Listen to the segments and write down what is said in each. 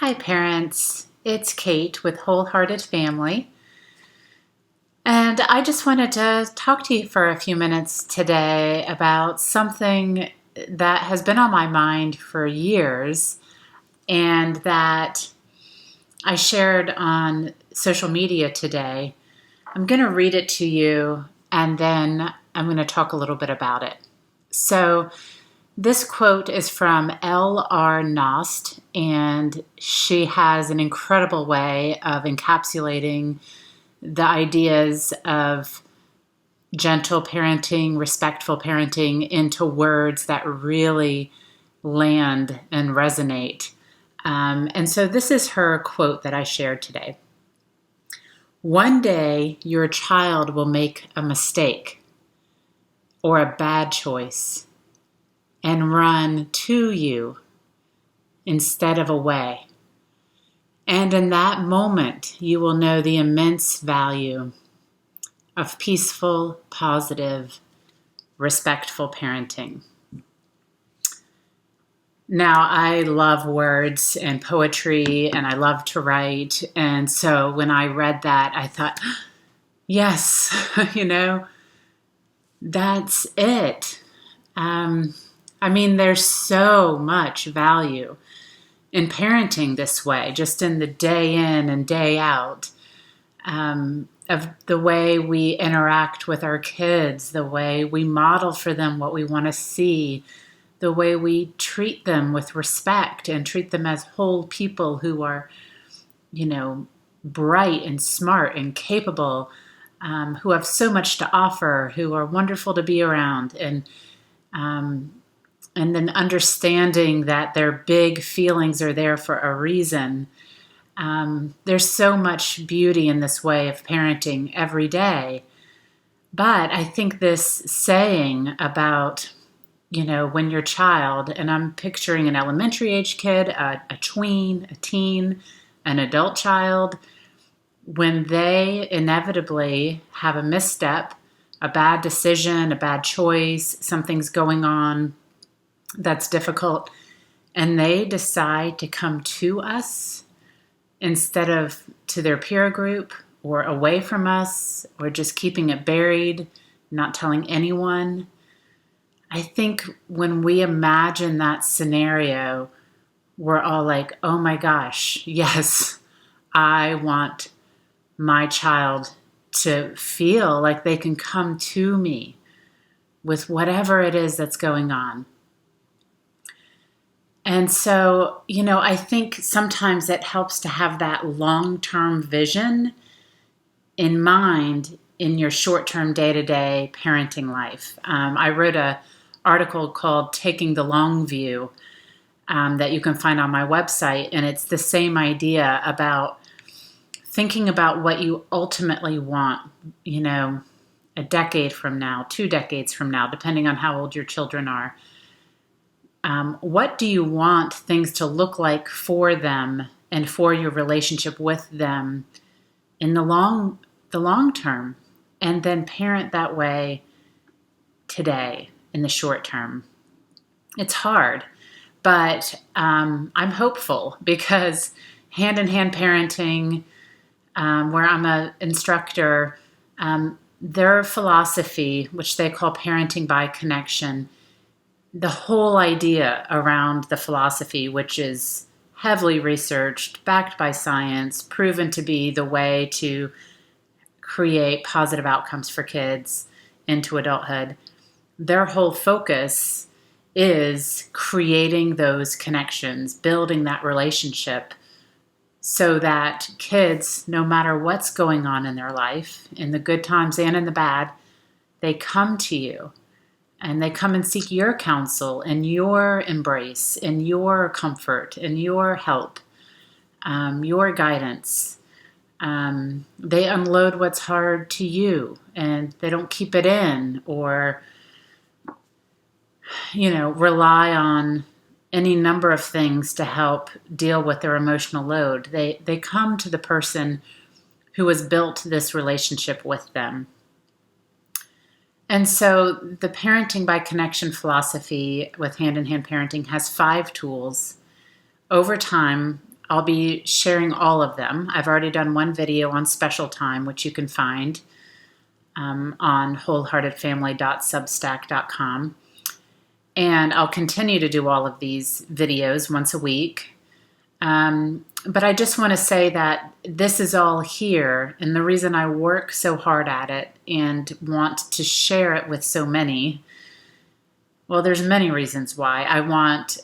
Hi, parents. It's Kate with Wholehearted Family. And I just wanted to talk to you for a few minutes today about something that has been on my mind for years and that I shared on social media today. I'm going to read it to you and then I'm going to talk a little bit about it. So, this quote is from L.R. Nost, and she has an incredible way of encapsulating the ideas of gentle parenting, respectful parenting into words that really land and resonate. And so this is her quote that I shared today. One day your child will make a mistake or a bad choice and run to you instead of away. And in that moment, you will know the immense value of peaceful, positive, respectful parenting. Now, I love words and poetry, and I love to write. And so when I read that, I thought, yes, that's it. There's so much value in parenting this way, just in the day in and day out, of the way we interact with our kids, the way we model for them what we want to see, the way we treat them with respect and treat them as whole people who are, bright and smart and capable, who have so much to offer, who are wonderful to be around, and then understanding that their big feelings are there for a reason. There's so much beauty in this way of parenting every day. But I think this saying about, when your child, and I'm picturing an elementary age kid, a tween, a teen, an adult child, when they inevitably have a misstep, a bad decision, a bad choice, something's going on that's difficult, and they decide to come to us instead of to their peer group or away from us or just keeping it buried, not telling anyone. I think when we imagine that scenario, we're all like, oh my gosh, yes, I want my child to feel like they can come to me with whatever it is that's going on. And so, I think sometimes it helps to have that long-term vision in mind in your short-term day-to-day parenting life. I wrote an article called Taking the Long View that you can find on my website, and it's the same idea about thinking about what you ultimately want, a decade from now, 2 decades from now, depending on how old your children are. What do you want things to look like for them and for your relationship with them in the long term? And then parent that way today in the short term. It's hard, but I'm hopeful because hand-in-hand parenting, where I'm an instructor, their philosophy, which they call parenting by connection, the whole idea around the philosophy, which is heavily researched, backed by science, proven to be the way to create positive outcomes for kids into adulthood, their whole focus is creating those connections, building that relationship so that kids, no matter what's going on in their life, in the good times and in the bad, they come to you. And they come and seek your counsel and your embrace and your comfort and your help, your guidance. They unload what's hard to you and they don't keep it in or, rely on any number of things to help deal with their emotional load. They come to the person who has built this relationship with them. And so the parenting by connection philosophy with hand-in-hand parenting has 5 tools. Over time, I'll be sharing all of them. I've already done one video on special time, which you can find on wholeheartedfamily.substack.com. And I'll continue to do all of these videos once a week. But I just want to say that this is all here, and the reason I work so hard at it and want to share it with so many, well, there's many reasons why. I want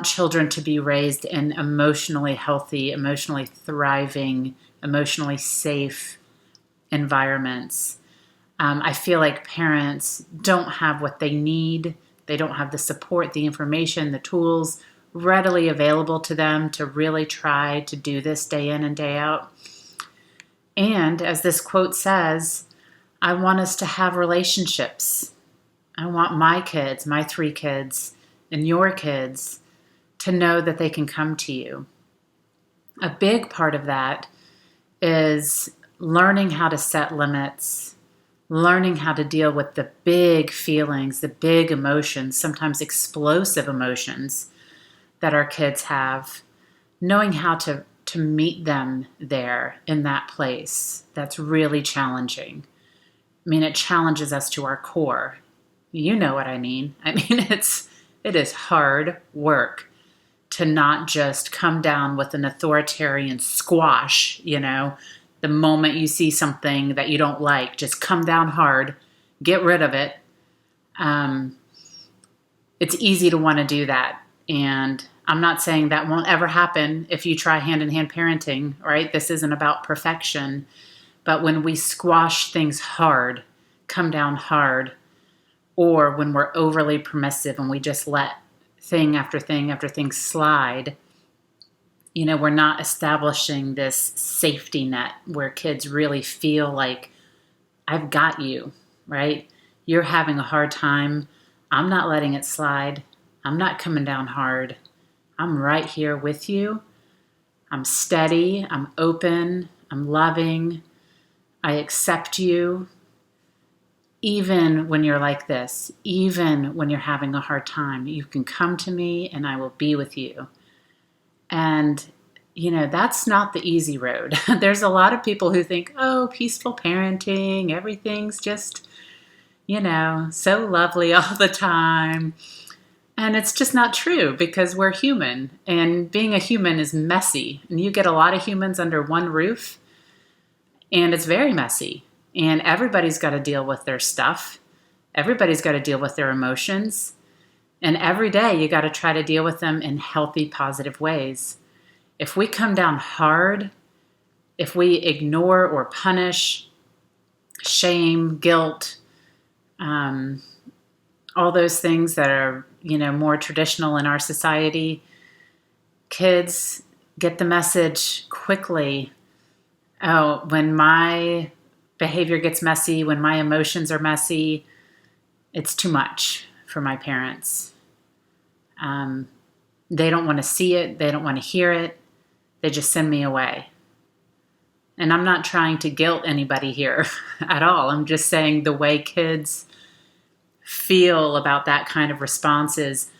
children to be raised in emotionally healthy, emotionally thriving, emotionally safe environments. I feel like parents don't have what they need. They don't have the support, the information, the tools readily available to them to really try to do this day in and day out. And as this quote says, I want us to have relationships. I want my kids, my 3 kids, and your kids to know that they can come to you. A big part of that is learning how to set limits, learning how to deal with the big feelings, the big emotions, sometimes explosive emotions that our kids have, knowing how to meet them there in that place. That's really challenging. I mean, it challenges us to our core. You know what I mean. I mean, it is hard work to not just come down with an authoritarian squash, the moment you see something that you don't like, just come down hard, get rid of it. It's easy to want to do that. And I'm not saying that won't ever happen if you try hand-in-hand parenting, right? This isn't about perfection. But when we squash things hard, come down hard, or when we're overly permissive and we just let thing after thing after thing slide, we're not establishing this safety net where kids really feel like, I've got you, right? You're having a hard time. I'm not letting it slide. I'm not coming down hard. I'm right here with you. I'm steady. I'm open. I'm loving. I accept you. Even when you're like this, even when you're having a hard time, you can come to me and I will be with you. And, that's not the easy road. There's a lot of people who think, oh, peaceful parenting, everything's just, so lovely all the time. And it's just not true because we're human, and being a human is messy. And you get a lot of humans under one roof, and it's very messy. And everybody's got to deal with their stuff. Everybody's got to deal with their emotions. And every day you got to try to deal with them in healthy, positive ways. If we come down hard, if we ignore or punish, shame, guilt, all those things that are, more traditional in our society, kids get the message quickly. Oh, when my behavior gets messy, when my emotions are messy, it's too much for my parents. They don't want to see it. They don't want to hear it. They just send me away. And I'm not trying to guilt anybody here at all. I'm just saying the way kids feel about that kind of response is,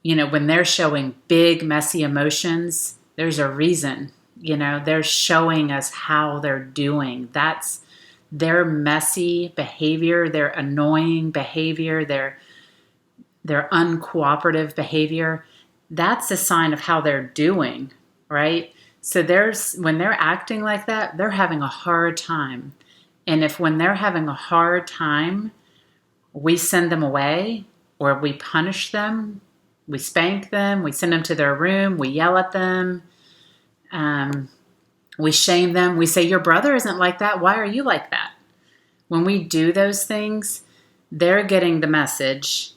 when they're showing big, messy emotions, there's a reason. They're showing us how they're doing. That's their messy behavior, their annoying behavior, their uncooperative behavior. That's a sign of how they're doing, right? So when they're acting like that, they're having a hard time. And if when they're having a hard time, we send them away or we punish them, we spank them, we send them to their room, we yell at them, we shame them, we say, your brother isn't like that, why are you like that? When we do those things, they're getting the message,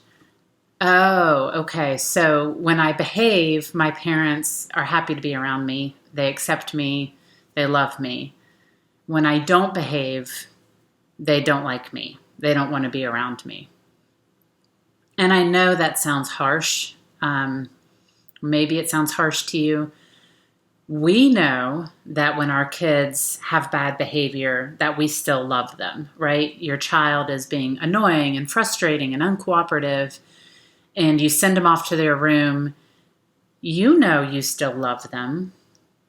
oh, okay, so when I behave, my parents are happy to be around me, they accept me, they love me. When I don't behave, they don't like me. They don't want to be around me. And I know that sounds harsh. Maybe it sounds harsh to you. We know that when our kids have bad behavior, that we still love them, right? Your child is being annoying and frustrating and uncooperative, and you send them off to their room You know you still love them,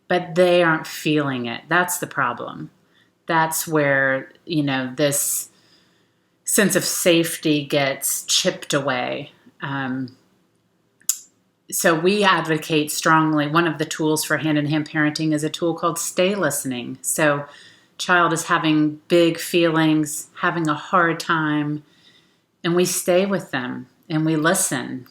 but they aren't feeling it. That's the problem. That's where, this sense of safety gets chipped away. So we advocate strongly. One of the tools for hand-in-hand parenting is a tool called stay listening. So child is having big feelings, having a hard time, and we stay with them and we listen.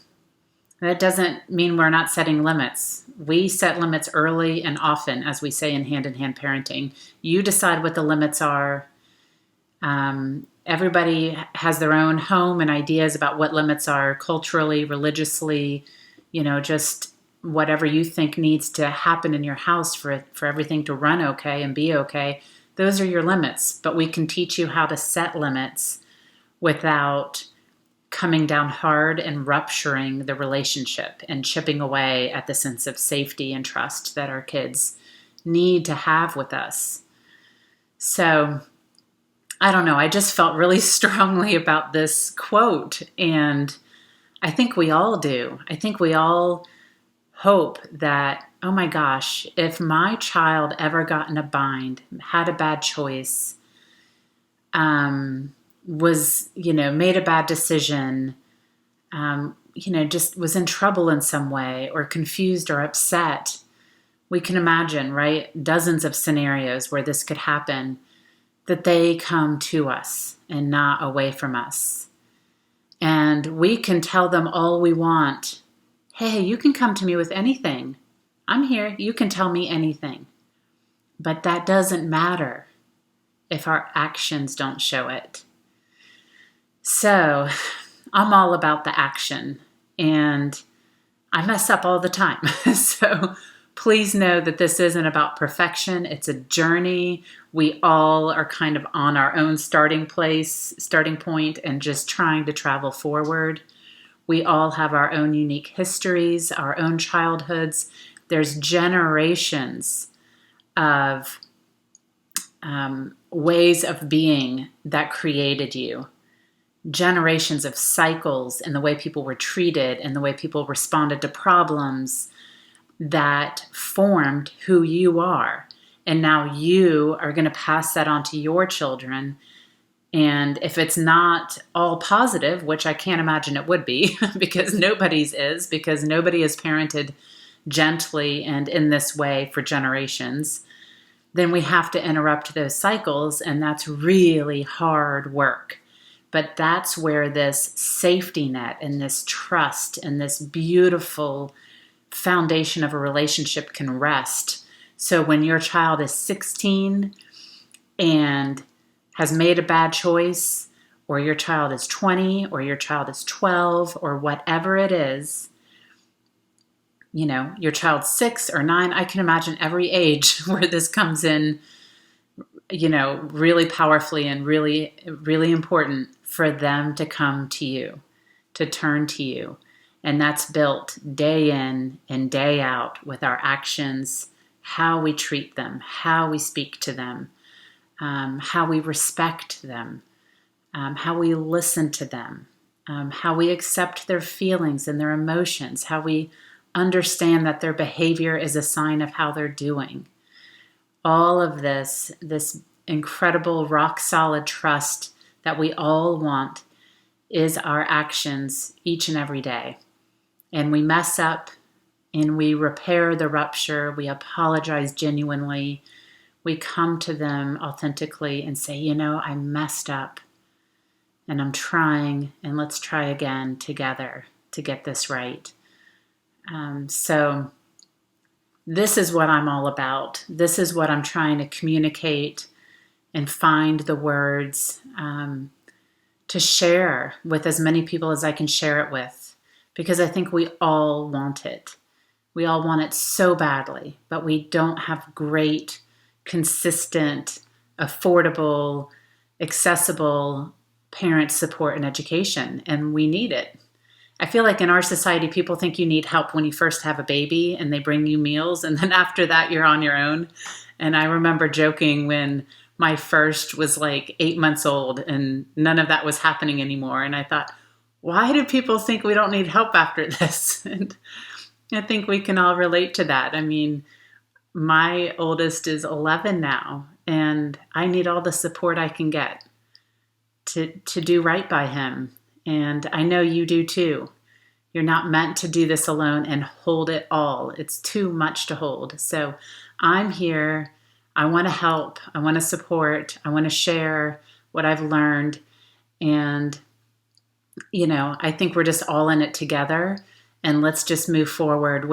That doesn't mean we're not setting limits. We set limits early and often, as we say in hand-in-hand parenting. You decide what the limits are. Everybody has their own home and ideas about what limits are culturally, religiously, just whatever you think needs to happen in your house for everything to run okay and be okay. Those are your limits, but we can teach you how to set limits without coming down hard and rupturing the relationship and chipping away at the sense of safety and trust that our kids need to have with us. So I don't know, I just felt really strongly about this quote, and I think we all do. I think we all hope that, oh my gosh, if my child ever got in a bind, had a bad choice, was, made a bad decision, just was in trouble in some way or confused or upset. We can imagine, right? Dozens of scenarios where this could happen, that they come to us and not away from us. And we can tell them all we want. Hey, you can come to me with anything. I'm here. You can tell me anything. But that doesn't matter if our actions don't show it. So I'm all about the action, and I mess up all the time. So please know that this isn't about perfection. It's a journey. We all are kind of on our own starting point, and just trying to travel forward. We all have our own unique histories, our own childhoods. There's generations of ways of being that created you. Generations of cycles and the way people were treated and the way people responded to problems that formed who you are. And now you are going to pass that on to your children. And if it's not all positive, which I can't imagine it would be, because nobody's is, because nobody has parented gently and in this way for generations, then we have to interrupt those cycles, and that's really hard work. But that's where this safety net and this trust and this beautiful foundation of a relationship can rest. So when your child is 16 and has made a bad choice, or your child is 20, or your child is 12, or whatever it is, your child's 6 or 9, I can imagine every age where this comes in, really powerfully and really, really important for them to come to you, to turn to you. And that's built day in and day out with our actions, how we treat them, how we speak to them, how we respect them, how we listen to them, how we accept their feelings and their emotions, how we understand that their behavior is a sign of how they're doing. All of this incredible rock solid trust that we all want is our actions each and every day. And we mess up and we repair the rupture. We apologize genuinely. We come to them authentically and say, I messed up and I'm trying, and let's try again together to get this right. So this is what I'm all about. This is what I'm trying to communicate and find the words to share with as many people as I can share it with, because I think we all want it. We all want it so badly, but we don't have great, consistent, affordable, accessible parent support and education, and we need it. I feel like in our society, people think you need help when you first have a baby and they bring you meals, and then after that, you're on your own. And I remember joking when my first was like 8 months old and none of that was happening anymore. And I thought, why do people think we don't need help after this? And I think we can all relate to that. I mean, my oldest is 11 now, and I need all the support I can get to do right by him. And I know you do too. You're not meant to do this alone and hold it all. It's too much to hold. So I'm here. I want to help. I want to support. I want to share what I've learned. And, I think we're just all in it together. And let's just move forward